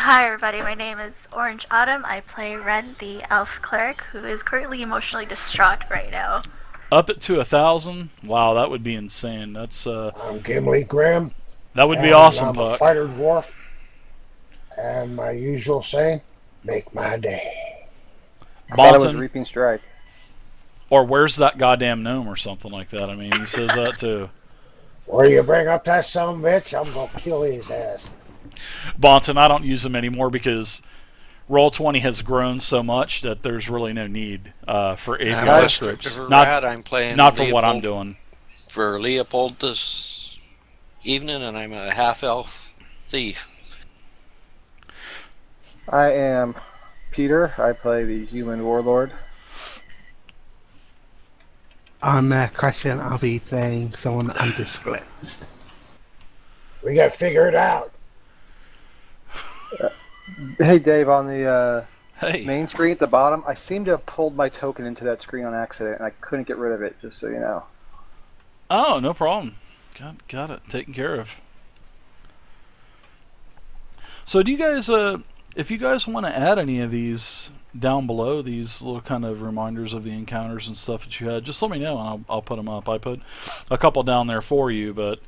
Hi everybody, my name is Orange Autumn. I play Ren, the elf cleric, who is currently emotionally distraught right now. Up it to 1,000? Wow, that would be insane. I'm Gimli Grimm, That would be and awesome, I'm a Puck. fighter dwarf. And my usual saying, make my day. I thought it was Bonton, Reaping Strike. or where's that goddamn gnome or something like that. I mean, he says that too. Where you bring up that son of a bitch, I'm going to kill his ass. Bonton, I don't use them anymore because Roll20 has grown so much that there's really no need for API scripts. I'm playing Not for Leopold, what I'm doing. for Leopold this evening, and I'm a half-elf thief. I am Peter. I play the human warlord. I'm Christian. I'll be playing someone undisclosed. We got to figure it out. Hey Dave, on the Hey, main screen at the bottom, I seem to have pulled my token into that screen on accident, and I couldn't get rid of it, just so you know. oh, no problem. Got it taken care of. So do you guys, if you guys want to add any of these down below, these little kind of reminders of the encounters and stuff that you had, just let me know and I'll put them up. I put a couple down there for you, but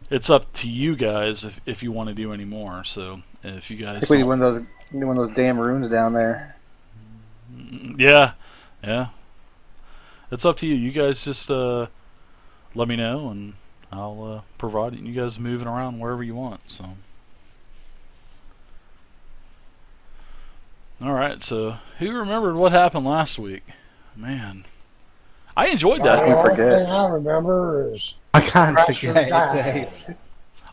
it's up to you guys if you want to do any more. So if you I guys, think we need one of those damn runes down there. yeah, it's up to you. You guys just let me know and I'll provide it. And you guys moving around wherever you want. So. Alright, so who remembered what happened last week? Man. I enjoyed The that. We only forget. thing I remember is I can't Crasher forget died. it.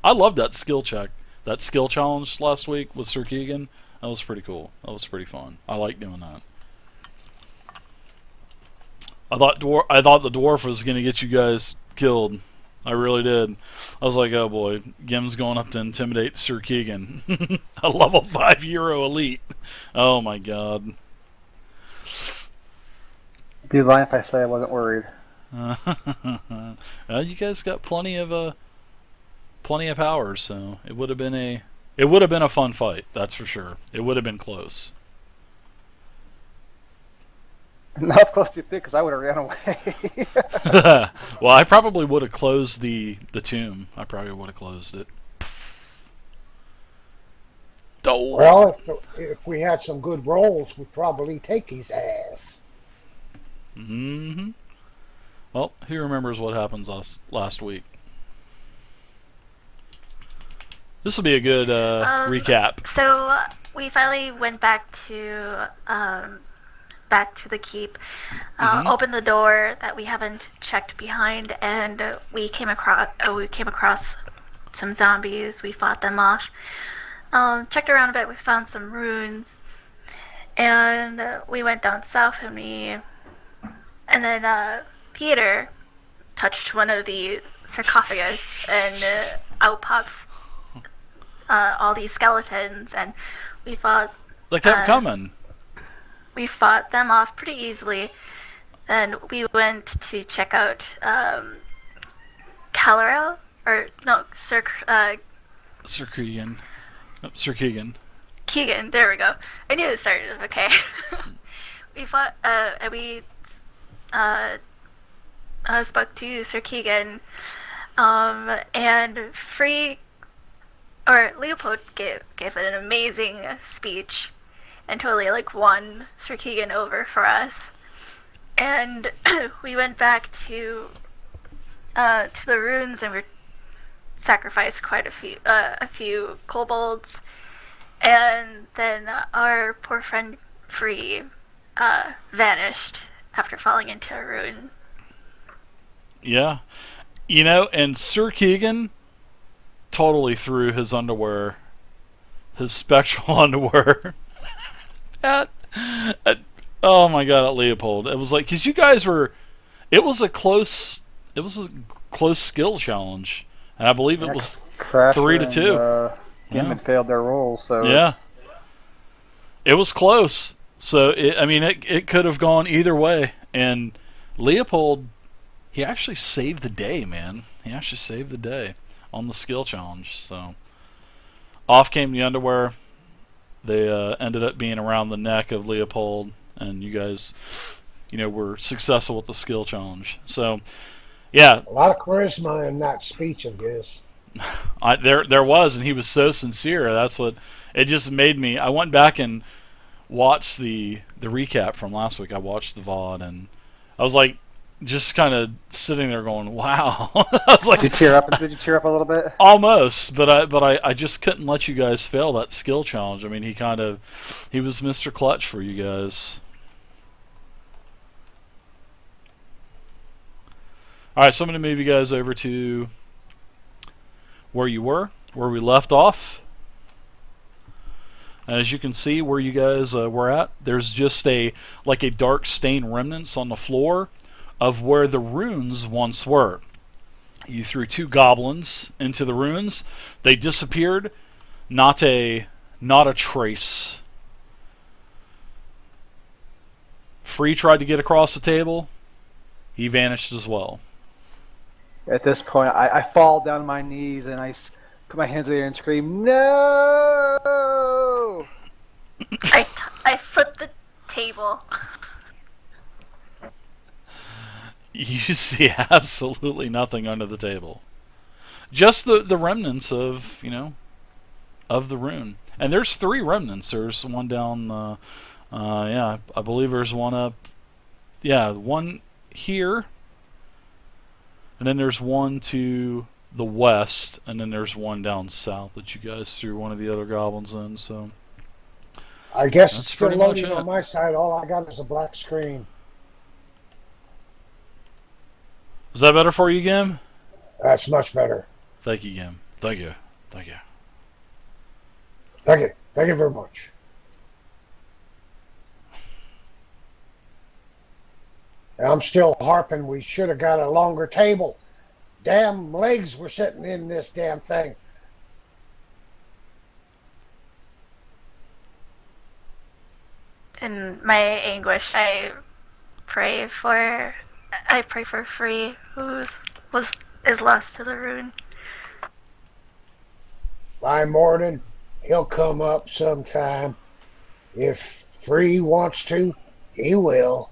I loved that skill check. That skill challenge last week with Sir Keegan. That was pretty cool. That was pretty fun. I like doing that. I thought the dwarf was gonna get you guys killed. I really did. I was like, oh boy, Gim's going up to intimidate Sir Keegan. A level 5 Euro elite. Oh my god. Be lying if I say I wasn't worried. Well, you guys got plenty of powers, so it would have been a fun fight, that's for sure. It would have been close. Not as close to you think, because I would have ran away. Well, I probably would have closed the tomb. I probably would have closed it. Oh. well, if we had some good rolls, we'd probably take his ass. Mm-hmm. Well, who remembers what happens last week? This will be a good recap. So we finally went back to the keep, opened the door that we haven't checked behind, and we came across some zombies. We fought them off. Checked around a bit. We found some runes, and we went down south, and then Peter touched one of the sarcophagus, and out pops all these skeletons, and we fought. They kept coming. We fought them off pretty easily, and we went to check out Calero, or no, Sir Keegan. Sir Keegan. Keegan. There we go. I knew it started. Okay. We fought, and we spoke to Sir Keegan, and Leopold gave an amazing speech, and totally won Sir Keegan over for us. And we went back to the ruins, and we sacrificed quite a few kobolds, and then our poor friend Free vanished after falling into a ruin. Yeah. And Sir Keegan totally threw his underwear, his spectral underwear, oh my god, at Leopold. It was like, because you guys were, it was a close skill challenge. And I believe it was Crasher 3-2. Gimmin failed their rolls, so Yeah. It was close. So, it could have gone either way. And Leopold, he actually saved the day, man. He actually saved the day on the skill challenge. So, off came the underwear. They ended up being around the neck of Leopold, and you guys, were successful with the skill challenge. So, yeah, A lot of charisma in that speech of his. there was, and he was so sincere. That's what it just made me. I went back and watched the recap from last week. I watched the VOD, and I was like, just kind of sitting there going, "Wow!" I was like, Did you tear up? Did you tear up a little bit? almost, but I just couldn't let you guys fail that skill challenge. I mean, he was Mr. Clutch for you guys. All right, so I'm going to move you guys over to where we left off. And as you can see, where you guys were at, there's just a dark stain remnants on the floor of where the runes once were. You threw 2 goblins into the runes. They disappeared. Not a trace. Free tried to get across the table. He vanished as well. At this point, I fall down on my knees and I put my hands in the air and scream, "No!" I flip the table. You see absolutely nothing under the table. Just the remnants of the rune. And there's 3 remnants. There's one down I believe there's one up. Yeah, one here. And then there's one to the west, and then there's one down south that you guys threw one of the other goblins in. So I guess That's it's still pretty much loading it. on my side. All I got is a black screen. is that better for you, Gim? That's much better. Thank you, Gim. Thank you. Thank you. Thank you very much. I'm still harping. We should have got a longer table. Damn legs were sitting in this damn thing. In my anguish, I pray for Free, who is lost to the rune. By morning, he'll come up sometime. If Free wants to, he will.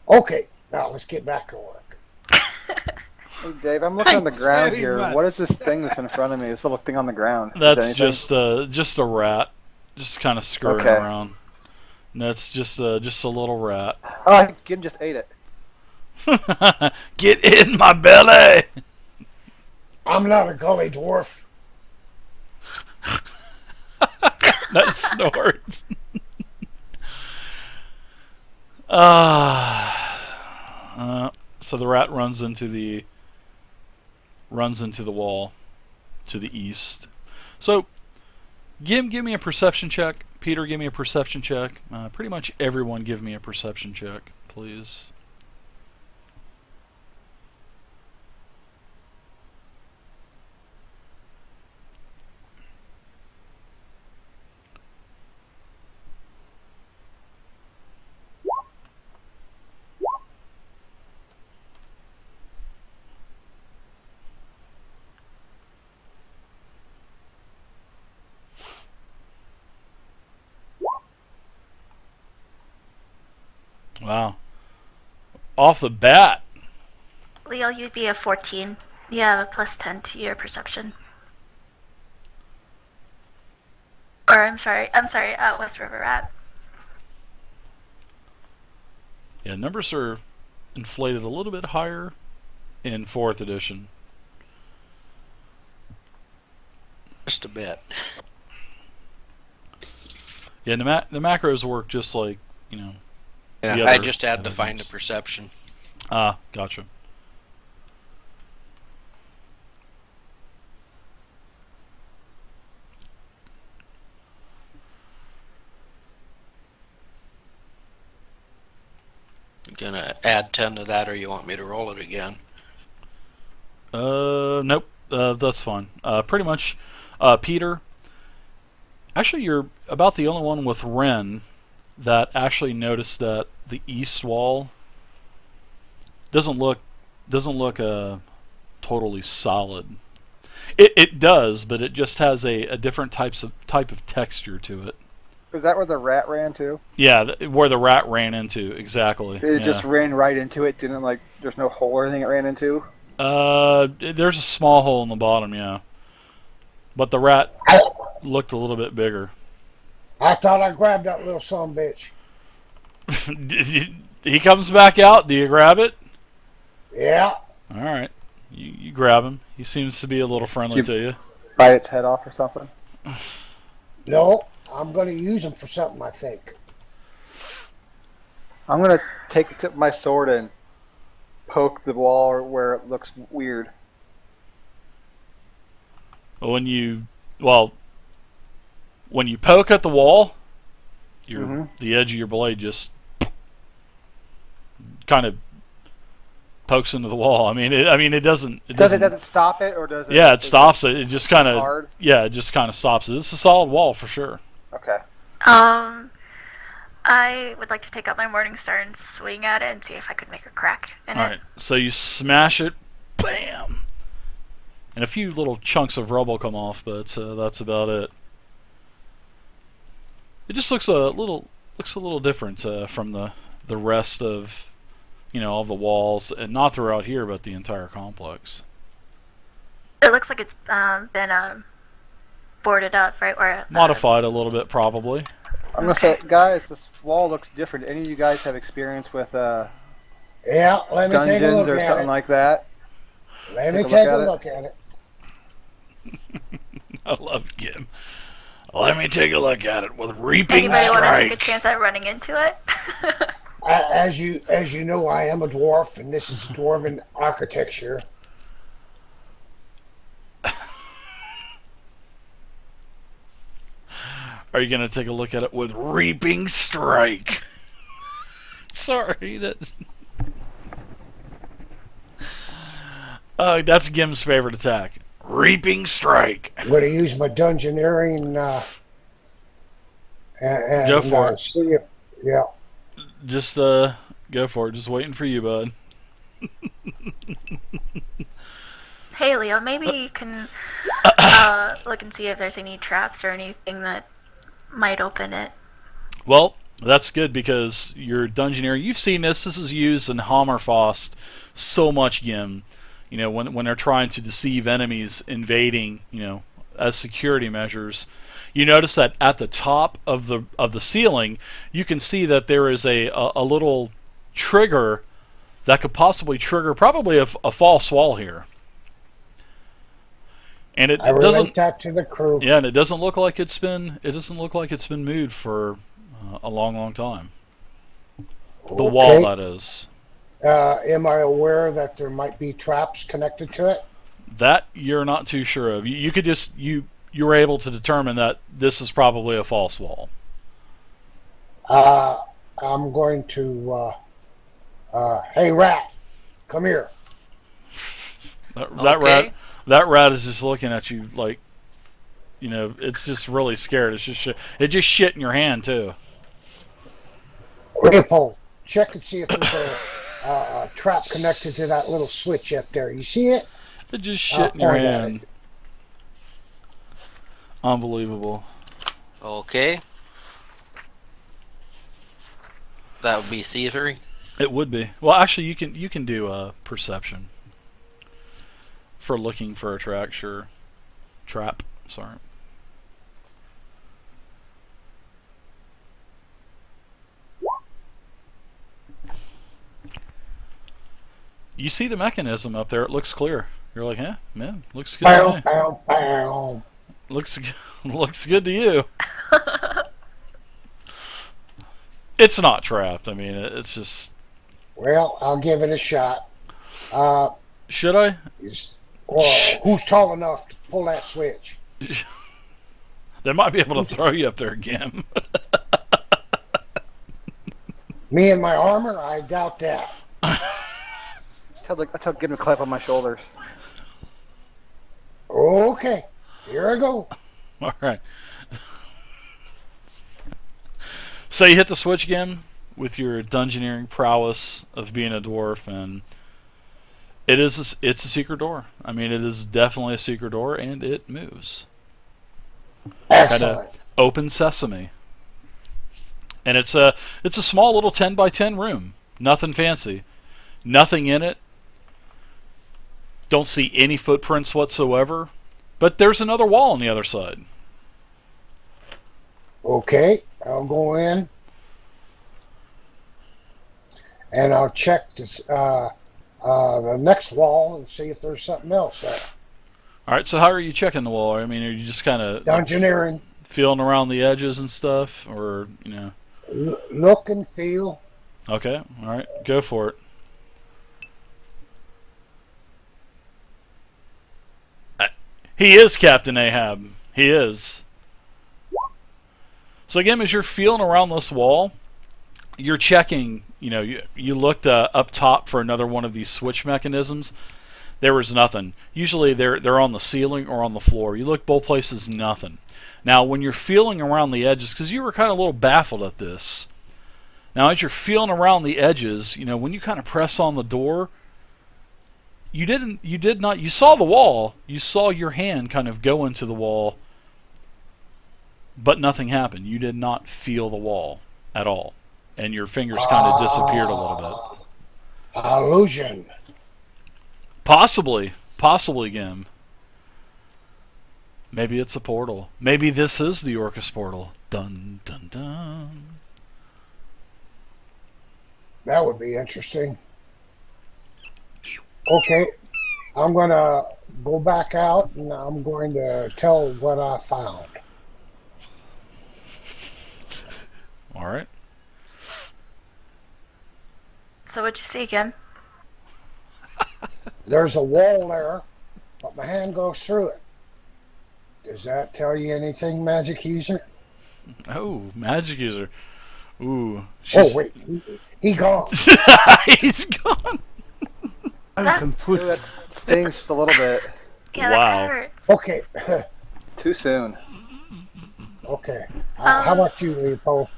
Okay, now let's get back to work. Hey, Dave, I'm looking on the ground very here. much. What is this thing that's in front of me? This little thing on the ground. Is That's that anything? just a rat, just kind of scurrying Okay. around. And that's just a little rat. Oh, I think Gim just ate it. Get in my belly! I'm not a gully dwarf. That snort. So the rat runs into the wall to the east. So, give me a perception check. Peter, give me a perception check. Pretty much everyone, give me a perception check, please. Wow. Off the bat. Leo, you'd be a 14. You have a plus 10 to your perception. Or I'm sorry, West River Rat. Yeah, numbers are inflated a little bit higher in 4th edition. Just a bit. Yeah, the macros work just like, Yeah, The I other just had to find a items. perception. Gotcha. Gonna add 10 to that, or you want me to roll it again? Nope. That's fine. Pretty much, Peter. Actually, you're about the only one with Ren that actually noticed that the east wall doesn't look totally solid. It does, but it just has a different type of texture to it. Is that where the rat ran to? Yeah, where the rat ran into, exactly. It just ran right into it. Didn't like. There's no hole or anything it ran into. There's a small hole in the bottom, yeah. But the rat looked a little bit bigger. I thought I grabbed that little son bitch. He comes back out. Do you grab it? Yeah. All right. You grab him. He seems to be a little friendly to you. Bite its head off or something. No, I'm going to use them for something, I think. I'm gonna take the tip of my sword and poke the wall where it looks weird. When you poke at the wall, the edge of your blade just kind of pokes into the wall. I mean, it doesn't. Does it stop it, or does it? Yeah, it stops it. It just kind of. Hard? Yeah, it just kind of stops it. It's a solid wall for sure. Okay. I would like to take out my Morning Star and swing at it and see if I could make a crack in it. All right, so you smash it, bam, and a few little chunks of rubble come off, but that's about it. It just looks a little different from the rest of all the walls, and not throughout here, but the entire complex. It looks like it's been boarded up, right? Or Modified a little bit, probably. I'm gonna say, guys, this wall looks different. Any of you guys have experience with Yeah, let me take a dungeons look or at something it. like that? Let me take a look at it. I love Gim. Let me take a look at it with reaping anybody want to take a strike. chance at running into it? As you know, I am a dwarf, and this is dwarven architecture. Are you gonna take a look at it with reaping strike? Sorry, that's Gim's favorite attack. Reaping strike. I'm going to use my dungeoneering. And, Go for it. See if, yeah. Just go for it. Just waiting for you, bud. Hey, Leo, maybe you can look and see if there's any traps or anything that might open it. Well, that's good because your dungeoneer, you've seen this. This is used in Hammerfast so much, Gim. When they're trying to deceive enemies invading, as security measures. You notice that at the top of the ceiling, you can see that there is a little trigger that could possibly trigger probably a false wall here. And it doesn't. That to the crew. Yeah, and it doesn't look like it's been. It doesn't look like it's been moved for a long, long time. The wall, that is. Am I aware that there might be traps connected to it? That you're not too sure of. You could just you were able to determine that this is probably a false wall. I'm going to. Hey, rat, come here. That rat is just looking at you like, it's just really scared. It's just it just shit in your hand too. Leopold, check and see if there's a trap connected to that little switch up there. You see it? It just shit in your hand. Unbelievable. Okay. That would be thievery. It would be. Well, actually, you can do perception for looking for a trap. Sorry. You see the mechanism up there. It looks clear. You're like, man, looks good to me. Bow, bow. Looks good to you. It's not trapped. I mean, it's just. Well, I'll give it a shot. Should I? Who's tall enough to pull that switch? They might be able to throw you up there again. Me and my armor? I doubt that. Let's give him a clap on my shoulders. Okay, here I go. All right. So you hit the switch again with your dungeoneering prowess of being a dwarf, and It's a secret door. I mean, it is definitely a secret door, and it moves. Kind of Excellent. open sesame. And it's a small little 10 by 10 room. Nothing fancy. Nothing in it. Don't see any footprints whatsoever. But there's another wall on the other side. Okay, I'll go in and I'll check the next wall and see if there's something else there. All right. So how are you checking the wall? I mean, are you just kind of Dungeoneering. feeling around the edges and stuff, or Look and feel. Okay. All right. Go for it. He is Captain Ahab. He is. So again, as you're feeling around this wall, you're checking. You looked up top for another one of these switch mechanisms. There was nothing. Usually they're on the ceiling or on the floor. You look both places, nothing. Now, when you're feeling around the edges, because you were kind of a little baffled at this. Now, as you're feeling around the edges, when you kind of press on the door, you saw the wall. You saw your hand kind of go into the wall, but nothing happened. You did not feel the wall at all. And your fingers kind of disappeared a little bit. Illusion. Possibly, Gim. Maybe it's a portal. Maybe this is the Orcus portal. Dun dun dun. That would be interesting. Okay, I'm going to go back out and I'm going to tell what I found. All right. So what'd you see again? There's a wall there, but my hand goes through it. Does that tell you anything, magic user? Oh, magic user. Ooh. Oh, wait. He gone. He's gone. That stings just a little bit. Yeah, Wow. that hurts. Okay. Too soon. Okay. How about you, Leopold?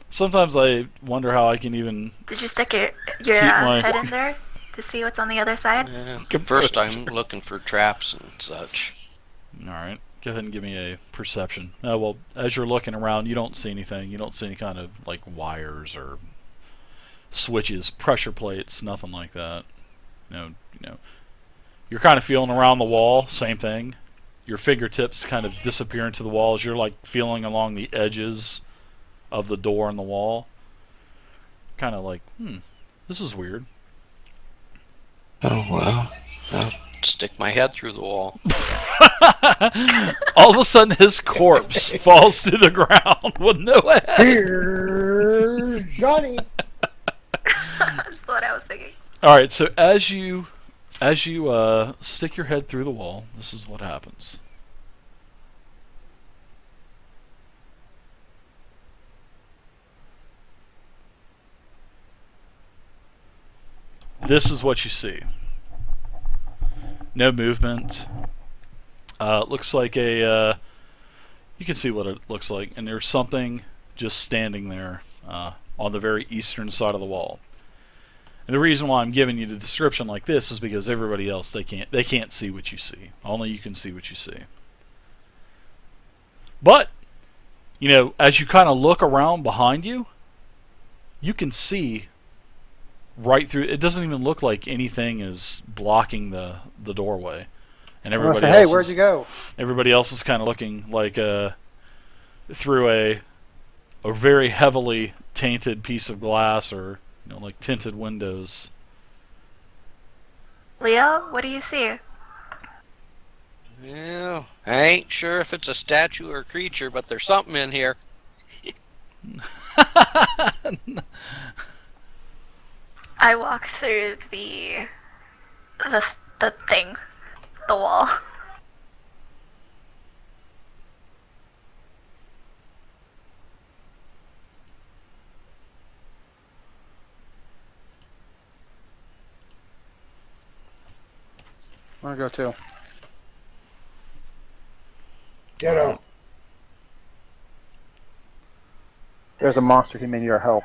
Sometimes I wonder how I can even. Did you stick your my- head in there to see what's on the other side? First, I'm looking for traps and such. All right. Go ahead and give me a perception. Well, as you're looking around, you don't see anything. You don't see any kind of like wires or switches, pressure plates, nothing like that. You're kind of feeling around the wall. Same thing. Your fingertips kind of disappear into the wall as you're like feeling along the edges of the door and the wall. Kind of like, this is weird. Oh, well. I'll stick my head through the wall. All of a sudden, his corpse falls to the ground with no head. Here's Johnny. That's what I was thinking. All right, so as you stick your head through the wall, this is what happens. This is what you see. No movement. Looks like a. You can see what it looks like, and there's something just standing there on the very eastern side of the wall. And the reason why I'm giving you the description like this is because everybody else they can't see what you see. Only you can see what you see. But as you kind of look around behind you, you can see right through. It doesn't even look like anything is blocking the doorway, and everybody else. Hey, where'd you go? Everybody else is kind of looking like through a very heavily tainted piece of glass, or like tinted windows. Leo, what do you see? Yeah, I ain't sure if it's a statue or a creature, but there's something in here. I walk through the thing, the wall. I want to go too. Ditto. There's a monster who may need our help.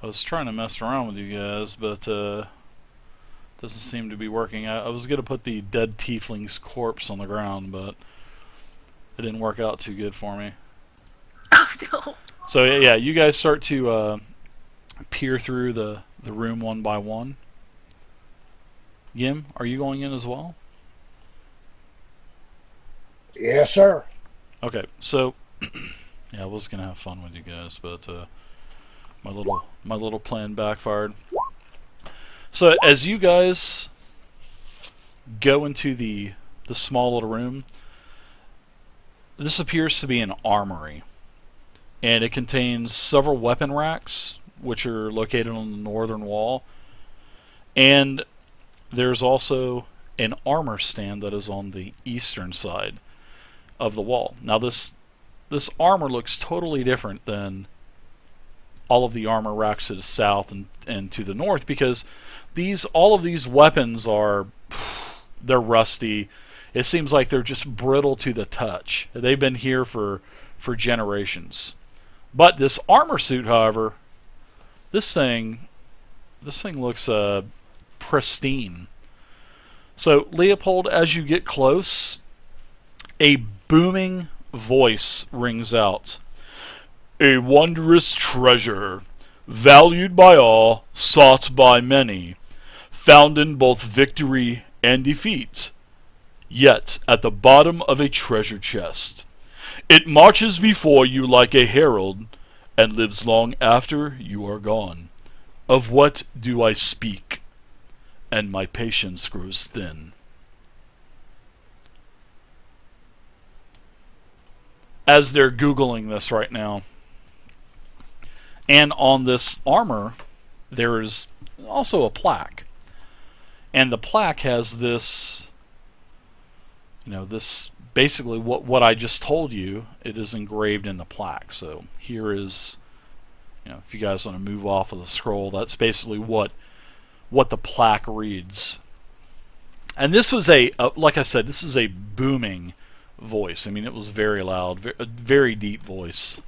I was trying to mess around with you guys, but doesn't seem to be working. I was going to put the dead tiefling's corpse on the ground, but it didn't work out too good for me. Oh no. So yeah, you guys start to peer through the room one by one. Gim, are you going in as well? Yes, sir. Okay, so yeah, I was gonna have fun with you guys, but my little plan backfired. So as you guys go into the small little room, this appears to be an armory, and it contains several weapon racks, which are located on the northern wall, and there's also an armor stand that is on the eastern side of the wall. Now this armor looks totally different than all of the armor racks to the south and to the north, because all of these weapons they're rusty. It seems like they're just brittle to the touch. They've been here for generations. But this armor suit, however, this thing looks pristine. So Leopold, as you get close, a booming voice rings out. A wondrous treasure, valued by all, sought by many, found in both victory and defeat, yet at the bottom of a treasure chest. It marches before you like a herald, and lives long after you are gone. Of what do I speak? And my patience grows thin. As they're Googling this right now, and on this armor, there is also a plaque. And the plaque has this, this basically what I just told you, it is engraved in the plaque. So here is, if you guys want to move off of the scroll, that's basically what the plaque reads. And this was like I said, this is a booming voice. I mean, it was very loud, a very deep voice.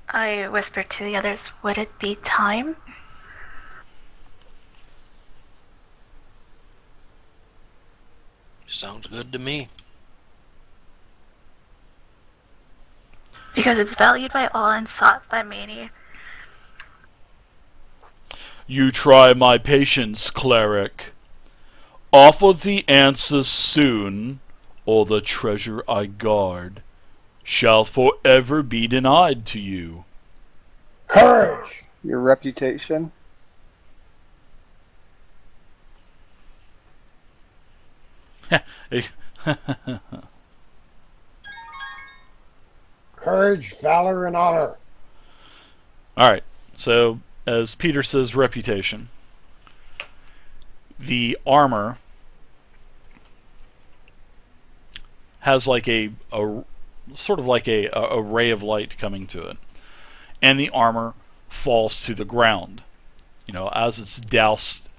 I whispered to the others, would it be time? Sounds good to me. Because it's valued by all and sought by many. You try my patience, cleric. Offer the answers soon, or the treasure I guard shall forever be denied to you. Courage. Your reputation? Courage, valor, and honor. Alright, so as Peter says, reputation. The armor has like a sort of like a ray of light coming to it, and the armor falls to the ground, as it's doused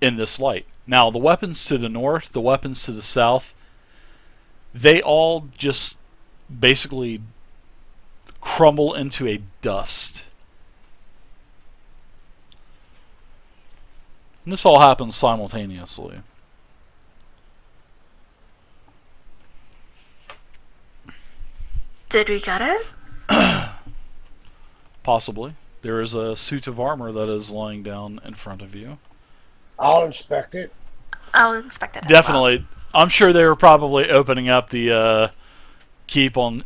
in this light. Now the weapons to the north, the weapons to the south, they all just basically crumble into a dust. And this all happens simultaneously. Did we get it? Possibly. There is a suit of armor that is lying down in front of you. I'll inspect it. I'll inspect it. Definitely. I'm sure they were probably opening up the Keep On